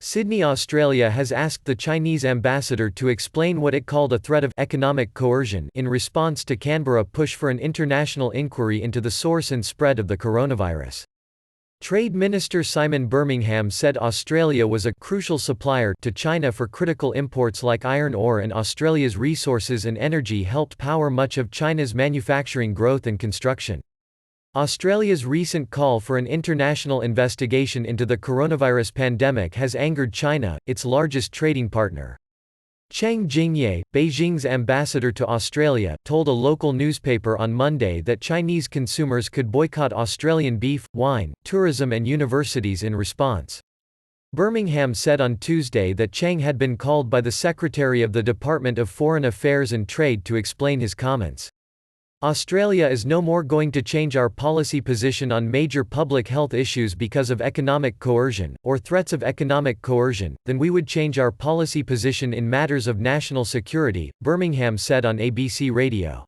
Sydney, Australia has asked the Chinese ambassador to explain what it called a threat of economic coercion in response to Canberra's push for an international inquiry into the source and spread of the coronavirus. Trade Minister Simon Birmingham said Australia was a crucial supplier to China for critical imports like iron ore, and Australia's resources and energy helped power much of China's manufacturing growth and construction. Australia's recent call for an international investigation into the coronavirus pandemic has angered China, its largest trading partner. Cheng Jingye, Beijing's ambassador to Australia, told a local newspaper on Monday that Chinese consumers could boycott Australian beef, wine, tourism and universities in response. Birmingham said on Tuesday that Cheng had been called by the Secretary of the Department of Foreign Affairs and Trade to explain his comments. Australia is no more going to change our policy position on major public health issues because of economic coercion, or threats of economic coercion, than we would change our policy position in matters of national security, Birmingham said on ABC Radio.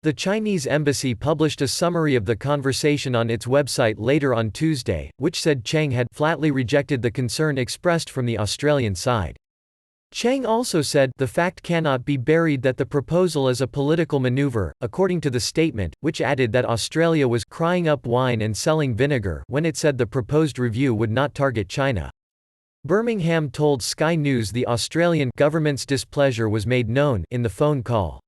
The Chinese embassy published a summary of the conversation on its website later on Tuesday, which said Cheng had flatly rejected the concern expressed from the Australian side. Cheng also said, "The fact cannot be buried that the proposal is a political maneuver," according to the statement, which added that Australia was crying up wine and selling vinegar when it said the proposed review would not target China. Birmingham told Sky News the Australian government's displeasure was made known in the phone call.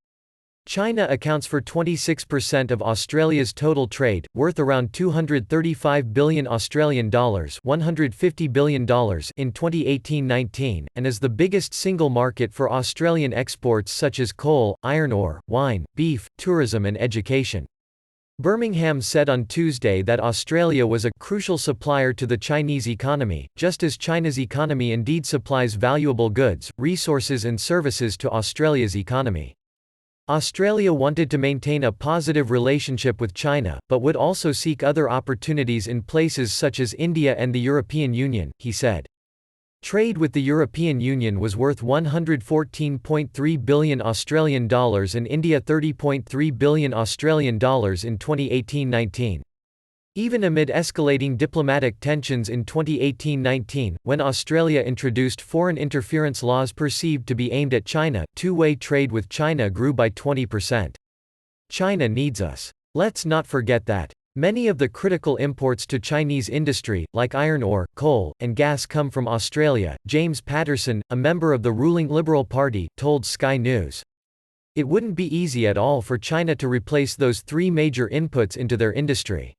China accounts for 26% of Australia's total trade, worth around $235 billion Australian dollars, $150 billion in 2018-19, and is the biggest single market for Australian exports such as coal, iron ore, wine, beef, tourism and education. Birmingham said on Tuesday that Australia was a crucial supplier to the Chinese economy, just as China's economy indeed supplies valuable goods, resources and services to Australia's economy. Australia wanted to maintain a positive relationship with China, but would also seek other opportunities in places such as India and the European Union, he said. Trade with the European Union was worth $114.3 billion Australian dollars and India $30.3 billion Australian dollars in 2018-19. Even amid escalating diplomatic tensions in 2018-19, when Australia introduced foreign interference laws perceived to be aimed at China, two-way trade with China grew by 20%. China needs us. Let's not forget that. Many of the critical imports to Chinese industry, like iron ore, coal, and gas come from Australia, James Patterson, a member of the ruling Liberal Party, told Sky News. It wouldn't be easy at all for China to replace those three major inputs into their industry.